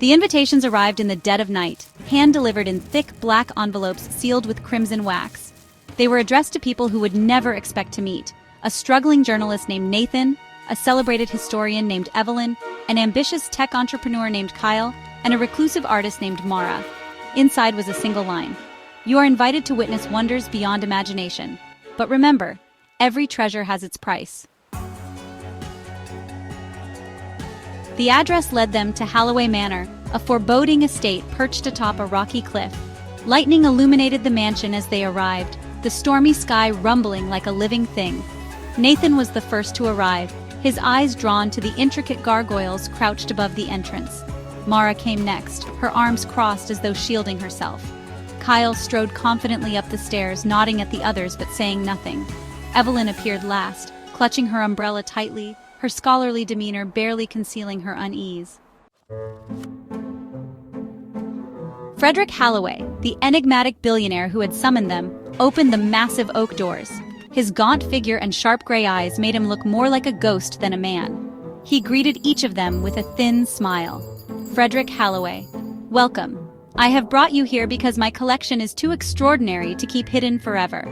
The invitations arrived in the dead of night, hand-delivered in thick black envelopes sealed with crimson wax. They were addressed to people who would never expect to meet: a struggling journalist named Nathan, a celebrated historian named Evelyn, an ambitious tech entrepreneur named Kyle, and a reclusive artist named Mara. Inside was a single line: "You are invited to witness wonders beyond imagination. But remember, every treasure has its price." The address led them to Halloway Manor, a foreboding estate perched atop a rocky cliff. Lightning illuminated the mansion as they arrived, the stormy sky rumbling like a living thing. Nathan was the first to arrive, his eyes drawn to the intricate gargoyles crouched above the entrance. Mara came next, her arms crossed as though shielding herself. Kyle strode confidently up the stairs, nodding at the others but saying nothing. Evelyn appeared last, clutching her umbrella tightly, her scholarly demeanor barely concealing her unease. Frederick Halloway, the enigmatic billionaire who had summoned them, opened the massive oak doors. His gaunt figure and sharp gray eyes made him look more like a ghost than a man. He greeted each of them with a thin smile. "Frederick Halloway, welcome. I have brought you here because my collection is too extraordinary to keep hidden forever.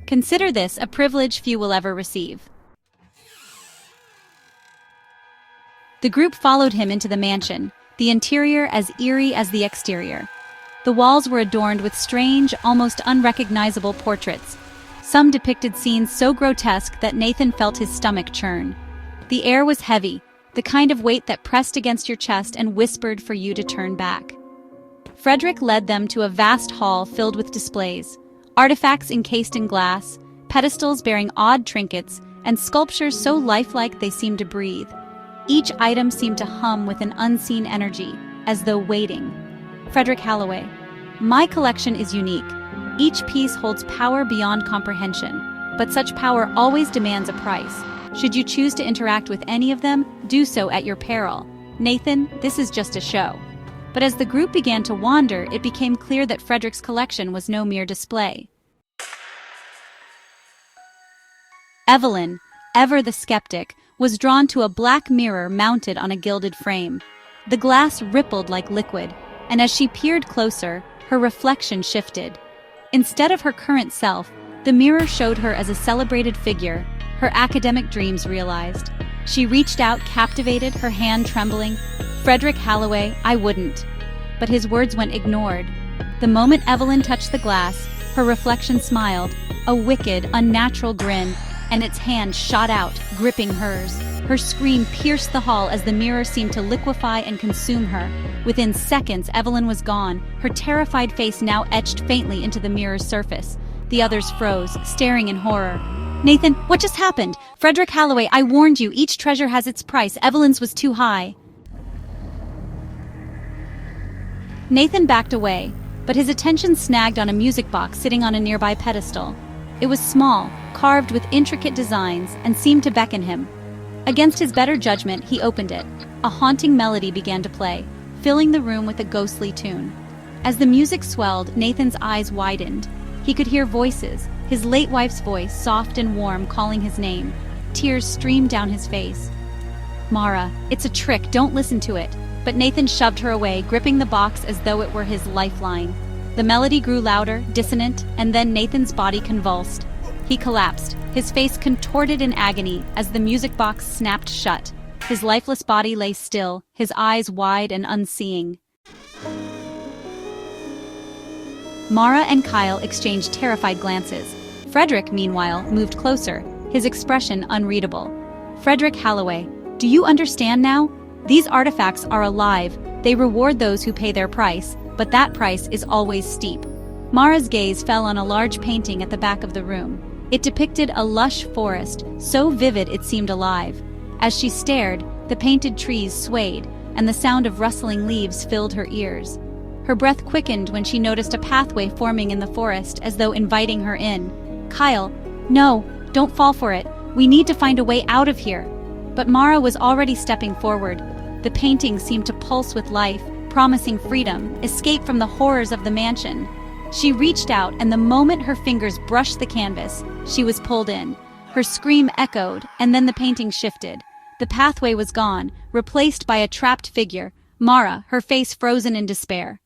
Consider this a privilege few will ever receive." The group followed him into the mansion, the interior as eerie as the exterior. The walls were adorned with strange, almost unrecognizable portraits. Some depicted scenes so grotesque that Nathan felt his stomach churn. The air was heavy, the kind of weight that pressed against your chest and whispered for you to turn back. Frederick led them to a vast hall filled with displays, artifacts encased in glass, pedestals bearing odd trinkets, and sculptures so lifelike they seemed to breathe. Each item seemed to hum with an unseen energy, as though waiting. "Frederick Halloway, my collection is unique. Each piece holds power beyond comprehension, but such power always demands a price. Should you choose to interact with any of them, do so at your peril. Nathan, this is just a show." But as the group began to wander, it became clear that Frederick's collection was no mere display. Evelyn, ever the skeptic, was drawn to a black mirror mounted on a gilded frame. The glass rippled like liquid, and as she peered closer, her reflection shifted. Instead of her current self, the mirror showed her as a celebrated figure, her academic dreams realized. She reached out, captivated, her hand trembling. "Frederick Halloway, I wouldn't." But his words went ignored. The moment Evelyn touched the glass, her reflection smiled, a wicked, unnatural grin, and its hand shot out, gripping hers. Her scream pierced the hall as the mirror seemed to liquefy and consume her. Within seconds, Evelyn was gone, her terrified face now etched faintly into the mirror's surface. The others froze, staring in horror. "Nathan, what just happened? Frederick Halloway, I warned you, each treasure has its price. Evelyn's was too high." Nathan backed away, but his attention snagged on a music box sitting on a nearby pedestal. It was small, carved with intricate designs, and seemed to beckon him. Against his better judgment, he opened it. A haunting melody began to play, filling the room with a ghostly tune. As the music swelled, Nathan's eyes widened. He could hear voices, his late wife's voice, soft and warm, calling his name. Tears streamed down his face. "Mara, it's a trick, don't listen to it." But Nathan shoved her away, gripping the box as though it were his lifeline. The melody grew louder, dissonant, and then Nathan's body convulsed. He collapsed, his face contorted in agony as the music box snapped shut. His lifeless body lay still, his eyes wide and unseeing. Mara and Kyle exchanged terrified glances. Frederick, meanwhile, moved closer, his expression unreadable. "Frederick Halloway, do you understand now? These artifacts are alive. They reward those who pay their price, but that price is always steep." Mara's gaze fell on a large painting at the back of the room. It depicted a lush forest, so vivid it seemed alive. As she stared, the painted trees swayed, and the sound of rustling leaves filled her ears. Her breath quickened when she noticed a pathway forming in the forest, as though inviting her in. "Kyle, no, don't fall for it. We need to find a way out of here." But Mara was already stepping forward. The painting seemed to pulse with life, promising freedom, escape from the horrors of the mansion. She reached out, and the moment her fingers brushed the canvas, she was pulled in. Her scream echoed, and then the painting shifted. The pathway was gone, replaced by a trapped figure, Mara, her face frozen in despair.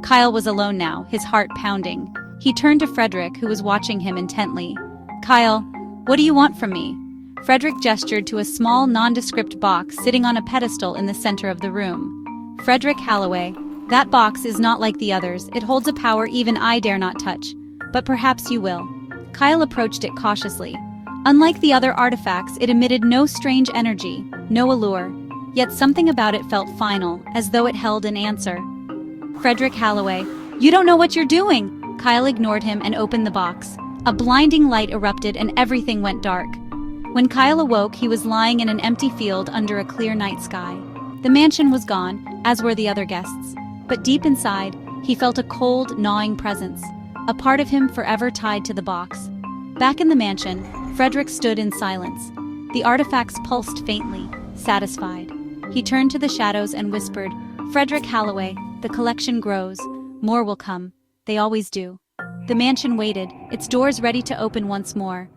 Kyle was alone now, his heart pounding. He turned to Frederick, who was watching him intently. "Kyle, what do you want from me?" Frederick gestured to a small, nondescript box sitting on a pedestal in the center of the room. "Frederick Halloway, that box is not like the others. It holds a power even I dare not touch. But perhaps you will." Kyle approached it cautiously. Unlike the other artifacts, it emitted no strange energy, no allure. Yet something about it felt final, as though it held an answer. "Frederick Halloway, you don't know what you're doing!" Kyle ignored him and opened the box. A blinding light erupted and everything went dark. When Kyle awoke, he was lying in an empty field under a clear night sky. The mansion was gone, as were the other guests. But deep inside, he felt a cold, gnawing presence, a part of him forever tied to the box. Back in the mansion, Frederick stood in silence. The artifacts pulsed faintly, satisfied. He turned to the shadows and whispered, "Frederick Halloway, the collection grows. More will come. They always do." The mansion waited, its doors ready to open once more.